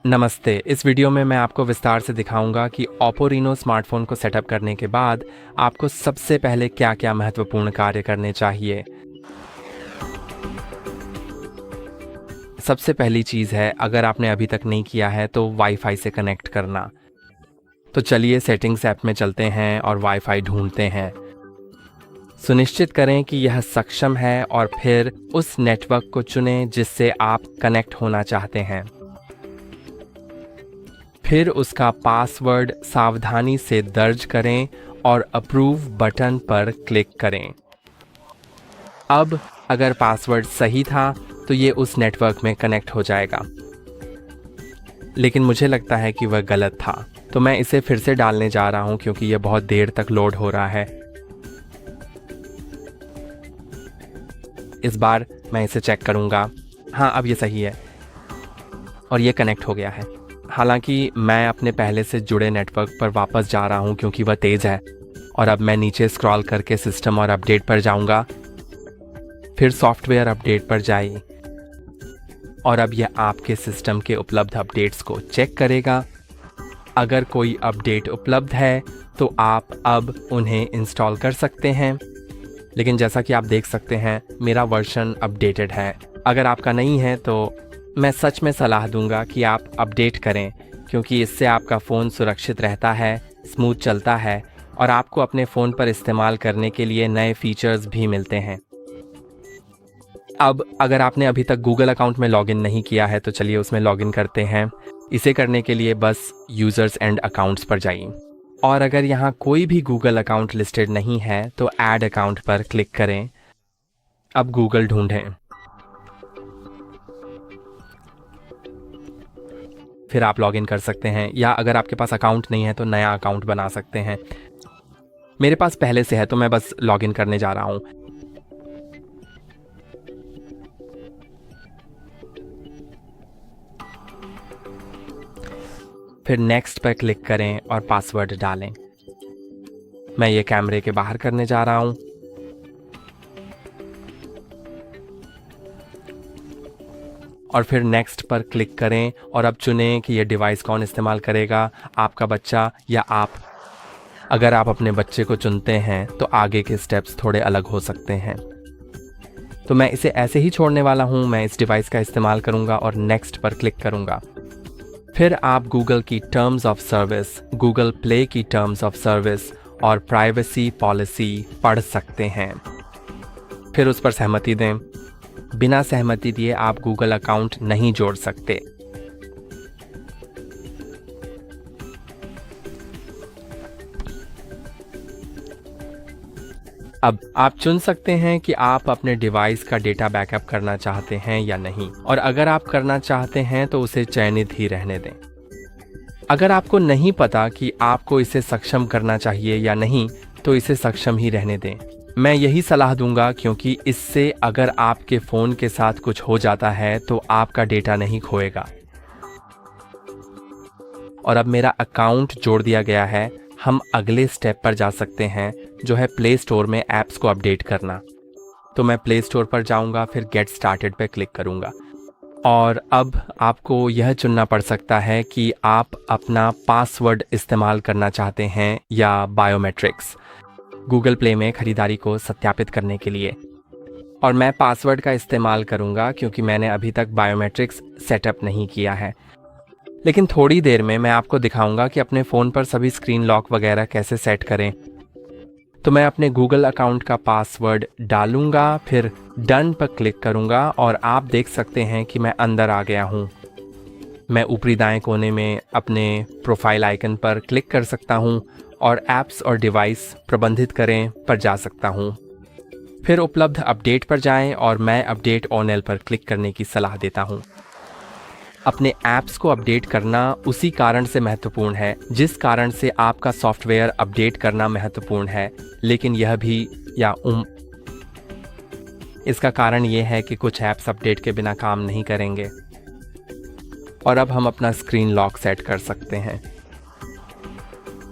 नमस्ते। इस वीडियो में मैं आपको विस्तार से दिखाऊंगा कि Oppo Reno स्मार्टफोन को सेटअप करने के बाद आपको सबसे पहले क्या-क्या महत्वपूर्ण कार्य करने चाहिए। सबसे पहली चीज़ है, अगर आपने अभी तक नहीं किया है तो वाईफाई से कनेक्ट करना। तो चलिए सेटिंग्स ऐप में चलते हैं और वाईफाई ढूंढते हैं। सुनिश्चित करें कि यह सक्षम है और फिर उस नेटवर्क को चुनें जिससे आप कनेक्ट होना चाहते हैं। फिर उसका पासवर्ड सावधानी से दर्ज करें और अप्रूव बटन पर क्लिक करें। अब अगर पासवर्ड सही था तो ये उस नेटवर्क में कनेक्ट हो जाएगा, लेकिन मुझे लगता है कि वह गलत था, तो मैं इसे फिर से डालने जा रहा हूं क्योंकि यह बहुत देर तक लोड हो रहा है। इस बार मैं इसे चेक करूंगा। हाँ, अब ये सही है और ये कनेक्ट हो गया है। हालांकि मैं अपने पहले से जुड़े नेटवर्क पर वापस जा रहा हूं क्योंकि वह तेज़ है, और अब मैं नीचे स्क्रॉल करके सिस्टम और अपडेट पर जाऊंगा। फिर सॉफ्टवेयर अपडेट पर जाइए और अब यह आपके सिस्टम के उपलब्ध अपडेट्स को चेक करेगा। अगर कोई अपडेट उपलब्ध है तो आप अब उन्हें इंस्टॉल कर सकते हैं, लेकिन जैसा कि आप देख सकते हैं मेरा वर्जन अपडेटेड है। अगर आपका नहीं है तो मैं सच में सलाह दूंगा कि आप अपडेट करें, क्योंकि इससे आपका फ़ोन सुरक्षित रहता है, स्मूथ चलता है और आपको अपने फ़ोन पर इस्तेमाल करने के लिए नए फीचर्स भी मिलते हैं। अब अगर आपने अभी तक गूगल अकाउंट में लॉगिन नहीं किया है तो चलिए उसमें लॉगिन करते हैं। इसे करने के लिए बस यूज़र्स एंड अकाउंट्स पर जाइए, और अगर यहाँ कोई भी गूगल अकाउंट लिस्टेड नहीं है तो ऐड अकाउंट पर क्लिक करें। अब गूगल ढूंढें, फिर आप लॉगिन कर सकते हैं, या अगर आपके पास अकाउंट नहीं है तो नया अकाउंट बना सकते हैं। मेरे पास पहले से है तो मैं बस लॉगिन करने जा रहा हूं। फिर नेक्स्ट पर क्लिक करें और पासवर्ड डालें। मैं ये कैमरे के बाहर करने जा रहा हूं। और फिर नेक्स्ट पर क्लिक करें और अब चुनें कि यह डिवाइस कौन इस्तेमाल करेगा, आपका बच्चा या आप। अगर आप अपने बच्चे को चुनते हैं तो आगे के स्टेप्स थोड़े अलग हो सकते हैं, तो मैं इसे ऐसे ही छोड़ने वाला हूं। मैं इस डिवाइस का इस्तेमाल करूंगा और नेक्स्ट पर क्लिक करूंगा। फिर आप गूगल की terms of service, Google play की टर्म्स ऑफ सर्विस और प्राइवेसी पॉलिसी पढ़ सकते हैं। फिर उस पर सहमति दें। बिना सहमति दिए आप गूगल अकाउंट नहीं जोड़ सकते। अब आप चुन सकते हैं कि आप अपने डिवाइस का डेटा बैकअप करना चाहते हैं या नहीं, और अगर आप करना चाहते हैं तो उसे चयनित ही रहने दें। अगर आपको नहीं पता कि आपको इसे सक्षम करना चाहिए या नहीं तो इसे सक्षम ही रहने दें। मैं यही सलाह दूंगा क्योंकि इससे अगर आपके फ़ोन के साथ कुछ हो जाता है तो आपका डेटा नहीं खोएगा। और अब मेरा अकाउंट जोड़ दिया गया है। हम अगले स्टेप पर जा सकते हैं, जो है प्ले स्टोर में ऐप्स को अपडेट करना। तो मैं प्ले स्टोर पर जाऊंगा, फिर गेट स्टार्टेड पर क्लिक करूंगा, और अब आपको यह चुनना पड़ सकता है कि आप अपना पासवर्ड इस्तेमाल करना चाहते हैं या बायोमेट्रिक्स, गूगल प्ले में खरीदारी को सत्यापित करने के लिए। और मैं पासवर्ड का इस्तेमाल करूंगा क्योंकि मैंने अभी तक बायोमेट्रिक्स सेटअप नहीं किया है। लेकिन थोड़ी देर में मैं आपको दिखाऊंगा कि अपने फ़ोन पर सभी स्क्रीन लॉक वगैरह कैसे सेट करें। तो मैं अपने गूगल अकाउंट का पासवर्ड डालूंगा, फिर डन पर क्लिक करूंगा और आप देख सकते हैं कि मैं अंदर आ गया हूं। मैं ऊपरी दाएं कोने में अपने प्रोफाइल आइकन पर क्लिक कर सकता हूं और ऐप्स और डिवाइस प्रबंधित करें पर जा सकता हूं। फिर उपलब्ध अपडेट पर जाएं और मैं अपडेट ऑन एल पर क्लिक करने की सलाह देता हूं। अपने ऐप्स को अपडेट करना उसी कारण से महत्वपूर्ण है जिस कारण से आपका सॉफ्टवेयर अपडेट करना महत्वपूर्ण है, लेकिन यह भी इसका कारण यह है कि कुछ ऐप्स अपडेट के बिना काम नहीं करेंगे। और अब हम अपना स्क्रीन लॉक सेट कर सकते हैं।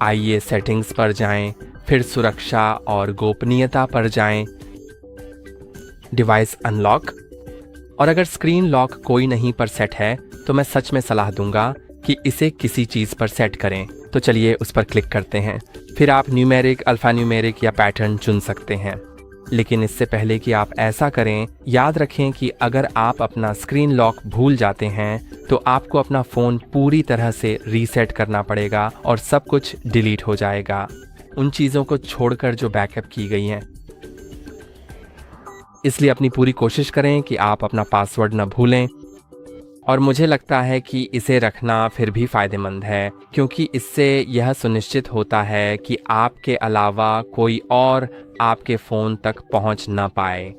आइए सेटिंग्स पर जाएं, फिर सुरक्षा और गोपनीयता पर जाएं, डिवाइस अनलॉक, और अगर स्क्रीन लॉक कोई नहीं पर सेट है तो मैं सच में सलाह दूंगा कि इसे किसी चीज़ पर सेट करें। तो चलिए उस पर क्लिक करते हैं। फिर आप न्यूमेरिक, अल्फ़ा न्यूमेरिक या पैटर्न चुन सकते हैं। लेकिन इससे पहले कि आप ऐसा करें, याद रखें कि अगर आप अपना स्क्रीन लॉक भूल जाते हैं तो आपको अपना फ़ोन पूरी तरह से रीसेट करना पड़ेगा और सब कुछ डिलीट हो जाएगा, उन चीज़ों को छोड़कर जो बैकअप की गई हैं। इसलिए अपनी पूरी कोशिश करें कि आप अपना पासवर्ड न भूलें। और मुझे लगता है कि इसे रखना फिर भी फ़ायदेमंद है, क्योंकि इससे यह सुनिश्चित होता है कि आपके अलावा कोई और आपके फ़ोन तक पहुंच ना पाए।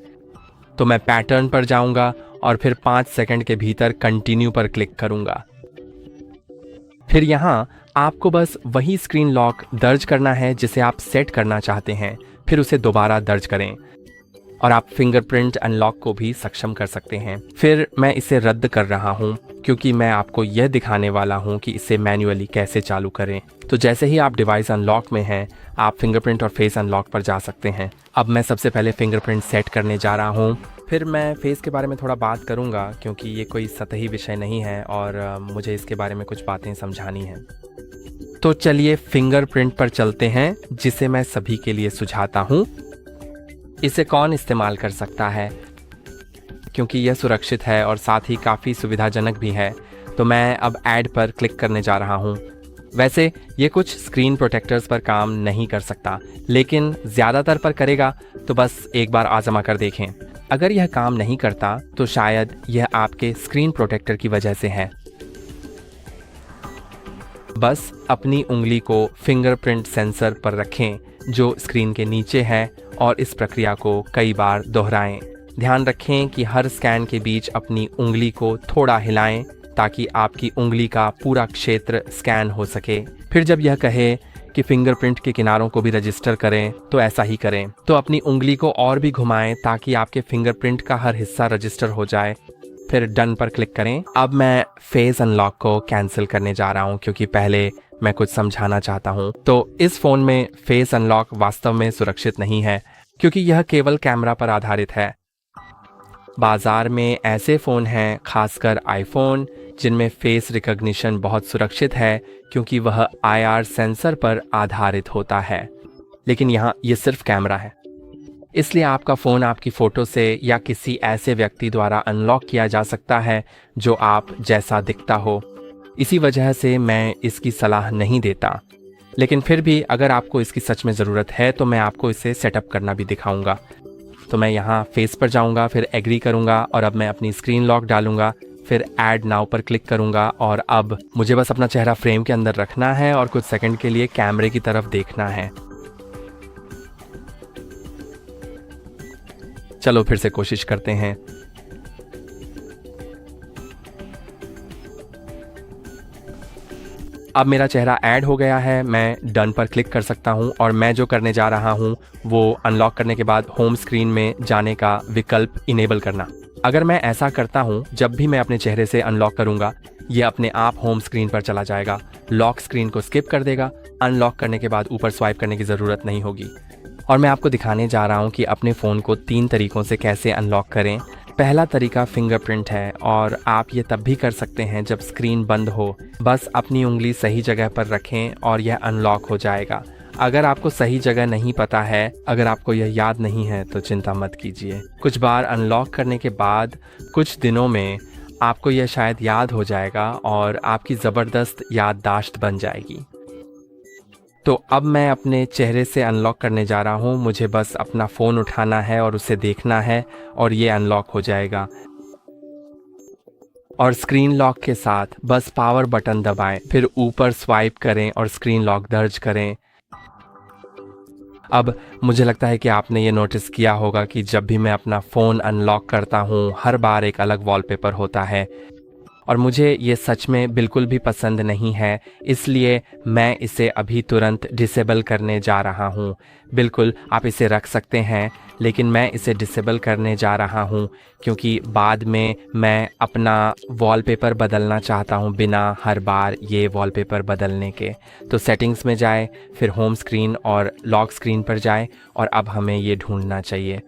तो मैं पैटर्न पर जाऊंगा और फिर 5 सेकंड के भीतर कंटिन्यू पर क्लिक करूंगा। फिर यहाँ आपको बस वही स्क्रीन लॉक दर्ज करना है जिसे आप सेट करना चाहते हैं, फिर उसे दोबारा दर्ज करें और आप फिंगरप्रिंट अनलॉक को भी सक्षम कर सकते हैं। फिर मैं इसे रद्द कर रहा हूं क्योंकि मैं आपको यह दिखाने वाला हूं कि इसे मैन्युअली कैसे चालू करें। तो जैसे ही आप डिवाइस अनलॉक में हैं, आप फिंगरप्रिंट और फेस अनलॉक पर जा सकते हैं। अब मैं सबसे पहले फिंगरप्रिंट सेट करने जा रहा हूं। फिर मैं फेस के बारे में थोड़ा बात करूंगा क्योंकि ये कोई सतही विषय नहीं है और मुझे इसके बारे में कुछ बातें समझानी हैं। तो चलिए फिंगरप्रिंट पर चलते हैं, जिसे मैं सभी के लिए सुझाता हूँ। इसे कौन इस्तेमाल कर सकता है, क्योंकि यह सुरक्षित है और साथ ही काफ़ी सुविधाजनक भी है। तो मैं अब ऐड पर क्लिक करने जा रहा हूँ। वैसे ये कुछ स्क्रीन प्रोटेक्टर्स पर काम नहीं कर सकता, लेकिन ज़्यादातर पर करेगा, तो बस एक बार आजमा कर देखें। अगर यह काम नहीं करता तो शायद यह आपके स्क्रीन प्रोटेक्टर की वजह से है। बस अपनी उंगली को फिंगरप्रिंट सेंसर पर रखें जो स्क्रीन के नीचे है और इस प्रक्रिया को कई बार दोहराएं। ध्यान रखें कि हर स्कैन के बीच अपनी उंगली को थोड़ा हिलाएं ताकि आपकी उंगली का पूरा क्षेत्र स्कैन हो सके। फिर जब यह कहे कि फिंगरप्रिंट के किनारों को भी रजिस्टर करें तो ऐसा ही करें। तो अपनी उंगली को और भी घुमाएं ताकि आपके फिंगरप्रिंट का हर हिस्सा रजिस्टर हो जाए। फिर डन पर क्लिक करें। अब मैं फेस अनलॉक को कैंसिल करने जा रहा हूं क्योंकि पहले मैं कुछ समझाना चाहता हूं। तो इस फ़ोन में फेस अनलॉक वास्तव में सुरक्षित नहीं है क्योंकि यह केवल कैमरा पर आधारित है। बाज़ार में ऐसे फ़ोन हैं, खासकर आईफोन, जिनमें फेस रिकॉग्निशन बहुत सुरक्षित है क्योंकि वह IR सेंसर पर आधारित होता है। लेकिन यहाँ ये सिर्फ कैमरा है, इसलिए आपका फ़ोन आपकी फ़ोटो से या किसी ऐसे व्यक्ति द्वारा अनलॉक किया जा सकता है जो आप जैसा दिखता हो। इसी वजह से मैं इसकी सलाह नहीं देता, लेकिन फिर भी अगर आपको इसकी सच में ज़रूरत है तो मैं आपको इसे सेटअप करना भी दिखाऊंगा। तो मैं यहाँ फेस पर जाऊँगा, फिर एग्री करूँगा और अब मैं अपनी स्क्रीन लॉक डालूँगा। फिर ऐड नाउ पर क्लिक करूँगा और अब मुझे बस अपना चेहरा फ्रेम के अंदर रखना है और कुछ सेकंड के लिए कैमरे की तरफ देखना है। चलो फिर से कोशिश करते हैं। अब मेरा चेहरा ऐड हो गया है, मैं डन पर क्लिक कर सकता हूं और मैं जो करने जा रहा हूं वो अनलॉक करने के बाद होम स्क्रीन में जाने का विकल्प इनेबल करना। अगर मैं ऐसा करता हूं, जब भी मैं अपने चेहरे से अनलॉक करूंगा, ये अपने आप होम स्क्रीन पर चला जाएगा, लॉक स्क्रीन को स्किप कर देगा। अनलॉक करने के बाद ऊपर स्वाइप करने की ज़रूरत नहीं होगी। और मैं आपको दिखाने जा रहा हूं कि अपने फ़ोन को 3 तरीक़ों से कैसे अनलॉक करें। पहला तरीका फिंगरप्रिंट है और आप ये तब भी कर सकते हैं जब स्क्रीन बंद हो। बस अपनी उंगली सही जगह पर रखें और यह अनलॉक हो जाएगा। अगर आपको सही जगह नहीं पता है, अगर आपको यह याद नहीं है, तो चिंता मत कीजिए। कुछ बार अनलॉक करने के बाद कुछ दिनों में आपको यह शायद याद हो जाएगा और आपकी ज़बरदस्त याददाश्त बन जाएगी। तो अब मैं अपने चेहरे से अनलॉक करने जा रहा हूँ। मुझे बस अपना फ़ोन उठाना है और उसे देखना है और ये अनलॉक हो जाएगा। और स्क्रीन लॉक के साथ बस पावर बटन दबाएं, फिर ऊपर स्वाइप करें और स्क्रीन लॉक दर्ज करें। अब मुझे लगता है कि आपने ये नोटिस किया होगा कि जब भी मैं अपना फ़ोन अनलॉक करता हूँ, हर बार एक अलग वॉलपेपर होता है और मुझे ये सच में बिल्कुल भी पसंद नहीं है। इसलिए मैं इसे अभी तुरंत डिसेबल करने जा रहा हूँ। बिल्कुल आप इसे रख सकते हैं, लेकिन मैं इसे डिसेबल करने जा रहा हूँ क्योंकि बाद में मैं अपना वॉलपेपर बदलना चाहता हूँ बिना हर बार ये वॉलपेपर बदलने के। तो सेटिंग्स में जाए, फिर होम स्क्रीन और लॉक स्क्रीन पर जाए और अब हमें ये ढूंढना चाहिए।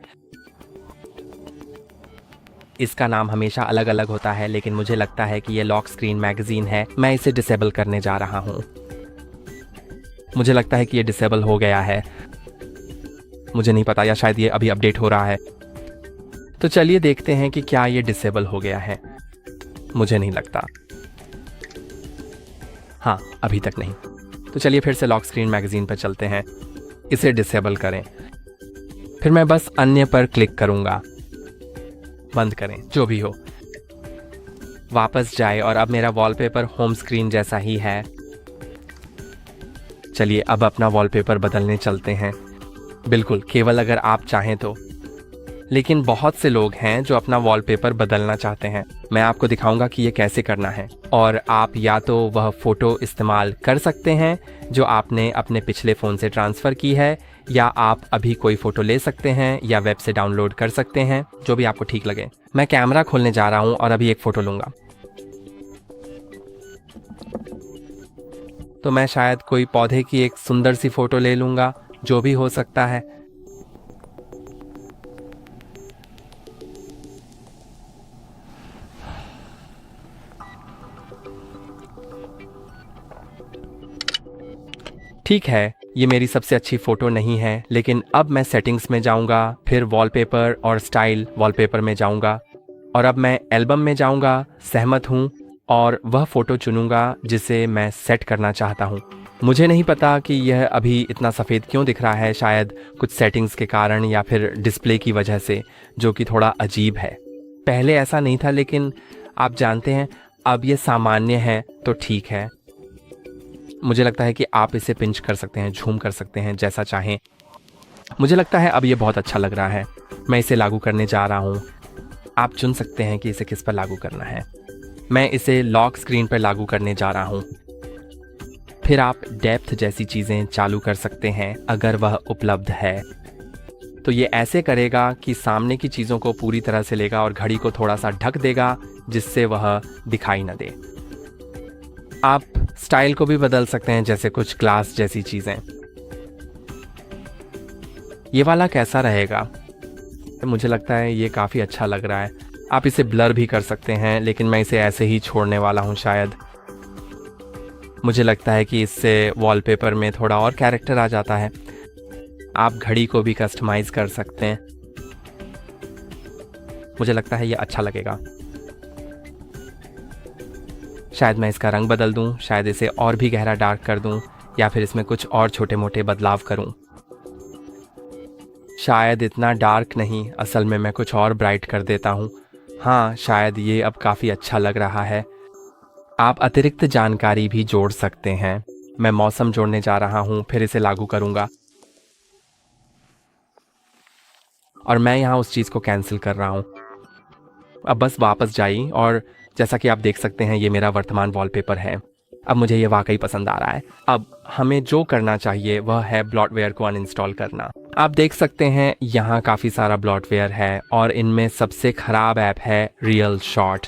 इसका नाम हमेशा अलग अलग होता है, लेकिन मुझे लगता है कि ये लॉक स्क्रीन मैगजीन है। मैं इसे डिसेबल करने जा रहा हूँ। मुझे लगता है कि ये डिसेबल हो गया है, मुझे नहीं पता, या शायद ये अभी अपडेट हो रहा है। तो चलिए देखते हैं कि क्या ये डिसेबल हो गया है। मुझे नहीं लगता, हाँ अभी तक नहीं। तो चलिए फिर से लॉक स्क्रीन मैगजीन पर चलते हैं, इसे डिसेबल करें। फिर मैं बस अन्य पर क्लिक करूंगा, बंद करें, जो भी हो। वापस जाए और अब मेरा वॉलपेपर होम स्क्रीन जैसा ही है। चलिए अब अपना वॉलपेपर बदलने चलते हैं। बिल्कुल, केवल अगर आप चाहें तो। लेकिन बहुत से लोग हैं जो अपना वॉलपेपर बदलना चाहते हैं। मैं आपको दिखाऊंगा कि ये कैसे करना है। और आप या तो वह फ़ोटो इस्तेमाल कर सकते हैं जो आपने अपने पिछले फ़ोन से ट्रांसफ़र की है, या आप अभी कोई फ़ोटो ले सकते हैं या वेब से डाउनलोड कर सकते हैं, जो भी आपको ठीक लगे। मैं कैमरा खोलने जा रहा हूँ और अभी एक फ़ोटो लूँगा। तो मैं शायद कोई पौधे की एक सुंदर सी फ़ोटो ले लूँगा, जो भी हो सकता है। ठीक है, ये मेरी सबसे अच्छी फ़ोटो नहीं है, लेकिन अब मैं सेटिंग्स में जाऊंगा, फिर वॉलपेपर और स्टाइल वॉलपेपर में जाऊंगा, और अब मैं एल्बम में जाऊंगा, सहमत हूँ, और वह फ़ोटो चुनूंगा जिसे मैं सेट करना चाहता हूँ। मुझे नहीं पता कि यह अभी इतना सफ़ेद क्यों दिख रहा है, शायद कुछ सेटिंग्स के कारण या फिर डिस्प्ले की वजह से, जो कि थोड़ा अजीब है। पहले ऐसा नहीं था, लेकिन आप जानते हैं अब ये सामान्य है, तो ठीक है। मुझे लगता है कि आप इसे पिंच कर सकते हैं, झूम कर सकते हैं, जैसा चाहें। मुझे लगता है अब ये बहुत अच्छा लग रहा है। मैं इसे लागू करने जा रहा हूँ। आप चुन सकते हैं कि इसे किस पर लागू करना है। मैं इसे लॉक स्क्रीन पर लागू करने जा रहा हूँ। फिर आप डेप्थ जैसी चीज़ें चालू कर सकते हैं अगर वह उपलब्ध है। तो ये ऐसे करेगा कि सामने की चीज़ों को पूरी तरह से लेगा और घड़ी को थोड़ा सा ढक देगा, जिससे वह दिखाई न दे। आप स्टाइल को भी बदल सकते हैं, जैसे कुछ ग्लास जैसी चीज़ें। ये वाला कैसा रहेगा? मुझे लगता है ये काफ़ी अच्छा लग रहा है। आप इसे ब्लर भी कर सकते हैं, लेकिन मैं इसे ऐसे ही छोड़ने वाला हूँ शायद। मुझे लगता है कि इससे वॉलपेपर में थोड़ा और कैरेक्टर आ जाता है। आप घड़ी को भी कस्टमाइज़ कर सकते हैं। मुझे लगता है ये अच्छा लगेगा। शायद मैं इसका रंग बदल दूं, शायद इसे और भी गहरा डार्क कर दूं, या फिर इसमें कुछ और छोटे मोटे बदलाव करूं। शायद इतना डार्क नहीं, असल में मैं कुछ और ब्राइट कर देता हूं। हाँ, शायद ये अब काफ़ी अच्छा लग रहा है। आप अतिरिक्त जानकारी भी जोड़ सकते हैं। मैं मौसम जोड़ने जा रहा हूं, फिर इसे लागू करूंगा। और मैं यहाँ उस चीज़ को कैंसिल कर रहा हूँ। अब बस वापस जाइए, और जैसा कि आप देख सकते हैं ये मेरा वर्तमान वॉलपेपर है। अब मुझे ये वाकई पसंद आ रहा है। अब हमें जो करना चाहिए वह है ब्लॉटवेयर को अनइंस्टॉल करना। आप देख सकते हैं यहाँ काफ़ी सारा ब्लॉटवेयर है, और इनमें सबसे ख़राब ऐप है रियल शॉट।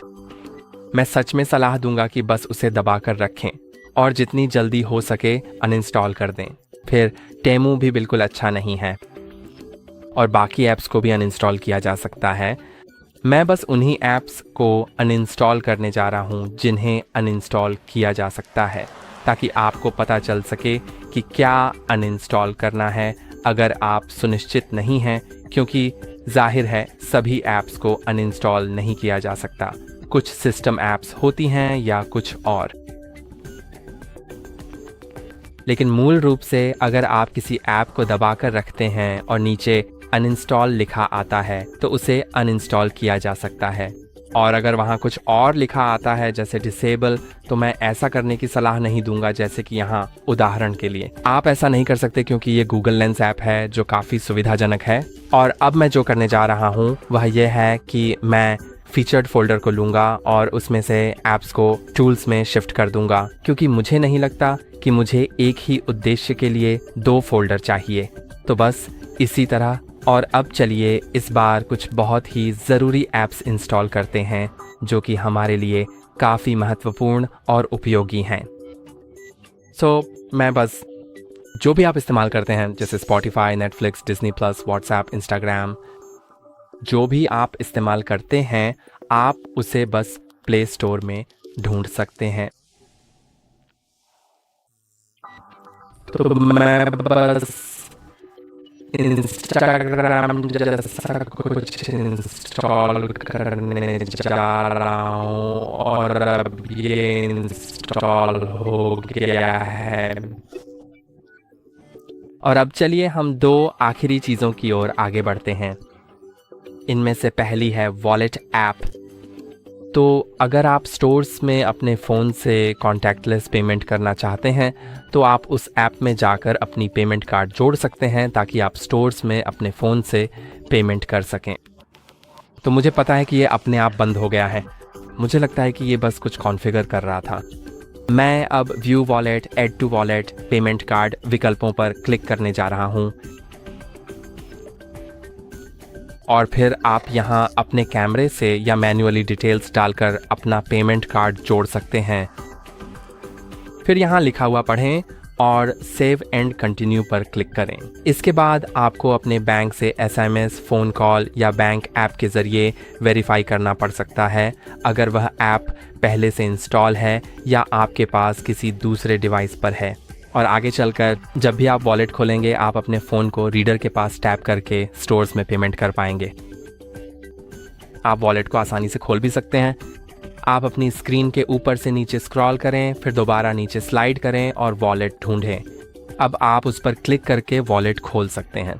मैं सच में सलाह दूंगा कि बस उसे दबा कर रखें और जितनी जल्दी हो सके अनइंस्टॉल कर दें। फिर टेमू भी बिल्कुल अच्छा नहीं है, और बाकी ऐप्स को भी अनइंस्टॉल किया जा सकता है। मैं बस उन्हीं ऐप्स को अनइंस्टॉल करने जा रहा हूँ जिन्हें अनइंस्टॉल किया जा सकता है, ताकि आपको पता चल सके कि क्या अनइंस्टॉल करना है अगर आप सुनिश्चित नहीं हैं, क्योंकि जाहिर है सभी ऐप्स को अनइंस्टॉल नहीं किया जा सकता। कुछ सिस्टम ऐप्स होती हैं या कुछ और। लेकिन मूल रूप से अगर आप किसी ऐप को दबाकर रखते हैं और नीचे अनइंस्टॉल लिखा आता है, तो उसे अनइंस्टॉल किया जा सकता है। और अगर वहाँ कुछ और लिखा आता है जैसे डिसेबल, तो मैं ऐसा करने की सलाह नहीं दूंगा। जैसे कि यहाँ उदाहरण के लिए आप ऐसा नहीं कर सकते, क्योंकि ये गूगल लेंस ऐप है जो काफ़ी सुविधाजनक है। और अब मैं जो करने जा रहा हूँ वह यह है कि मैं फीचर्ड फोल्डर को लूँगा और उसमें से ऐप्स को टूल्स में शिफ्ट कर दूंगा, क्योंकि मुझे नहीं लगता कि मुझे एक ही उद्देश्य के लिए 2 फोल्डर चाहिए। तो बस इसी तरह। और अब चलिए इस बार कुछ बहुत ही ज़रूरी ऐप्स इंस्टॉल करते हैं जो कि हमारे लिए काफ़ी महत्वपूर्ण और उपयोगी हैं। मैं बस जो भी आप इस्तेमाल करते हैं, जैसे Spotify, Netflix, Disney plus, WhatsApp, Instagram, जो भी आप इस्तेमाल करते हैं आप उसे बस प्ले स्टोर में ढूंढ सकते हैं। तो मैं बस इंस्टाग्राम जैसा कुछ इंस्टॉल करने जा रहा हूँ और अब ये इंस्टॉल हो गया है। और अब चलिए हम दो आखिरी चीज़ों की ओर आगे बढ़ते हैं। इनमें से पहली है वॉलेट ऐप। तो अगर आप स्टोर्स में अपने फ़ोन से कॉन्टैक्टलेस पेमेंट करना चाहते हैं तो आप उस ऐप में जाकर अपनी पेमेंट कार्ड जोड़ सकते हैं ताकि आप स्टोर्स में अपने फ़ोन से पेमेंट कर सकें। तो मुझे पता है कि ये अपने आप बंद हो गया है। मुझे लगता है कि ये बस कुछ कॉन्फ़िगर कर रहा था। मैं अब view wallet, add to wallet, payment card विकल्पों पर क्लिक करने जा रहा हूँ और फिर आप यहाँ अपने कैमरे से या मैन्युअली डिटेल्स डालकर अपना पेमेंट कार्ड जोड़ सकते हैं। फिर यहाँ लिखा हुआ पढ़ें और सेव एंड कंटिन्यू पर क्लिक करें। इसके बाद आपको अपने बैंक से SMS, फ़ोन कॉल या बैंक ऐप के ज़रिए वेरीफाई करना पड़ सकता है अगर वह ऐप पहले से इंस्टॉल है या आपके पास किसी दूसरे डिवाइस पर है। और आगे चलकर जब भी आप वॉलेट खोलेंगे आप अपने फ़ोन को रीडर के पास टैप करके स्टोर्स में पेमेंट कर पाएंगे। आप वॉलेट को आसानी से खोल भी सकते हैं। आप अपनी स्क्रीन के ऊपर से नीचे स्क्रॉल करें, फिर दोबारा नीचे स्लाइड करें और वॉलेट ढूंढें। अब आप उस पर क्लिक करके वॉलेट खोल सकते हैं।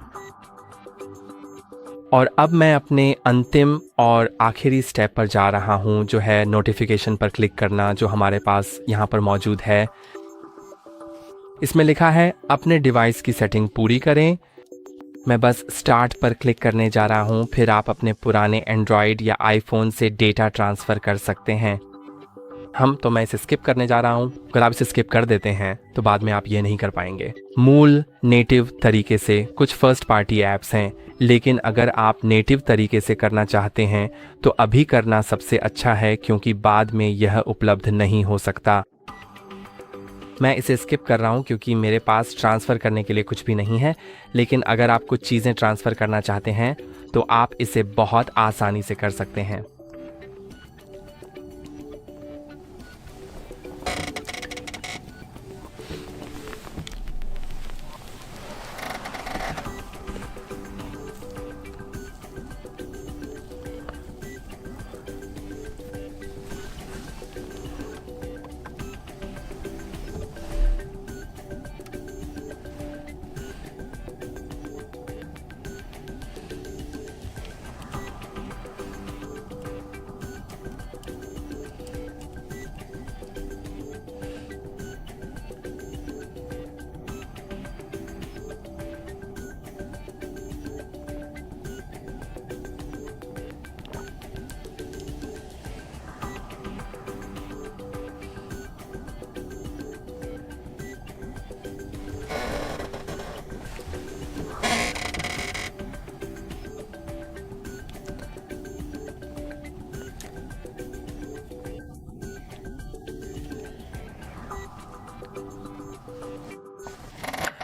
और अब मैं अपने अंतिम और आखिरी स्टेप पर जा रहा हूं, जो है नोटिफिकेशन पर क्लिक करना, जो हमारे पास यहाँ पर मौजूद है। इसमें लिखा है अपने डिवाइस की सेटिंग पूरी करें। मैं बस स्टार्ट पर क्लिक करने जा रहा हूँ। फिर आप अपने पुराने एंड्रॉयड या आईफोन से डेटा ट्रांसफ़र कर सकते हैं। मैं इसे स्किप करने जा रहा हूँ। अगर आप इसे स्किप कर देते हैं तो बाद में आप ये नहीं कर पाएंगे। मूल नेटिव तरीके से कुछ फर्स्ट पार्टी ऐप्स हैं, लेकिन अगर आप नेटिव तरीके से करना चाहते हैं तो अभी करना सबसे अच्छा है, क्योंकि बाद में यह उपलब्ध नहीं हो सकता। मैं इसे स्किप कर रहा हूँ क्योंकि मेरे पास ट्रांसफ़र करने के लिए कुछ भी नहीं है, लेकिन अगर आप कुछ चीज़ें ट्रांसफ़र करना चाहते हैं तो आप इसे बहुत आसानी से कर सकते हैं।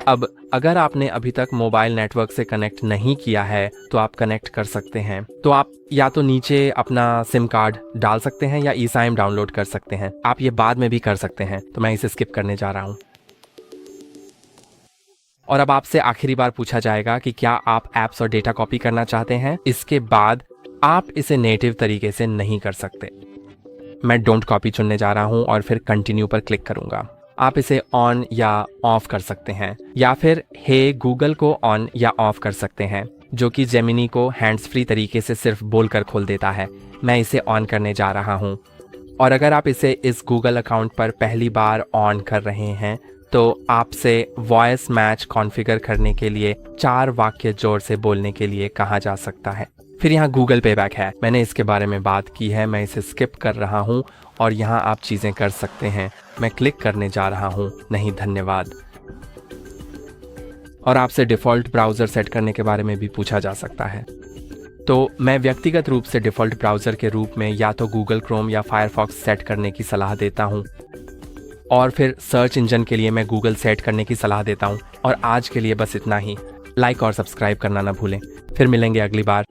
अब अगर आपने अभी तक मोबाइल नेटवर्क से कनेक्ट नहीं किया है तो आप कनेक्ट कर सकते हैं। तो आप या तो नीचे अपना सिम कार्ड डाल सकते हैं या eSIM डाउनलोड कर सकते हैं। आप ये बाद में भी कर सकते हैं। तो मैं इसे स्किप करने जा रहा हूँ। और अब आपसे आखिरी बार पूछा जाएगा कि क्या आप ऐप्स और डेटा कॉपी करना चाहते हैं। इसके बाद आप इसे नेटिव तरीके से नहीं कर सकते। मैं डोंट कॉपी चुनने जा रहा हूँ और फिर कंटिन्यू पर क्लिक करूँगा। आप इसे ऑन या ऑफ कर सकते हैं, या फिर हे गूगल को ऑन या ऑफ कर सकते हैं, जो कि जेमिनी को हैंड्स फ्री तरीके से सिर्फ बोलकर खोल देता है। मैं इसे ऑन करने जा रहा हूँ। और अगर आप इसे इस गूगल अकाउंट पर पहली बार ऑन कर रहे हैं तो आपसे वॉइस मैच कॉन्फ़िगर करने के लिए 4 वाक्य जोर से बोलने के लिए कहा जा सकता है। फिर यहाँ गूगल पे बैक है, मैंने इसके बारे में बात की है। मैं इसे स्किप कर रहा हूँ और यहाँ आप चीज़ें कर सकते हैं। मैं क्लिक करने जा रहा हूँ, नहीं धन्यवाद। और आपसे डिफ़ॉल्ट ब्राउज़र सेट करने के बारे में भी पूछा जा सकता है। तो मैं व्यक्तिगत रूप से डिफ़ॉल्ट ब्राउज़र के रूप में या तो गूगल क्रोम या फायरफॉक्स सेट करने की सलाह देता हूँ, और फिर सर्च इंजन के लिए मैं गूगल सेट करने की सलाह देता हूँ। और आज के लिए बस इतना ही। लाइक और सब्सक्राइब करना ना भूलें। फिर मिलेंगे अगली बार।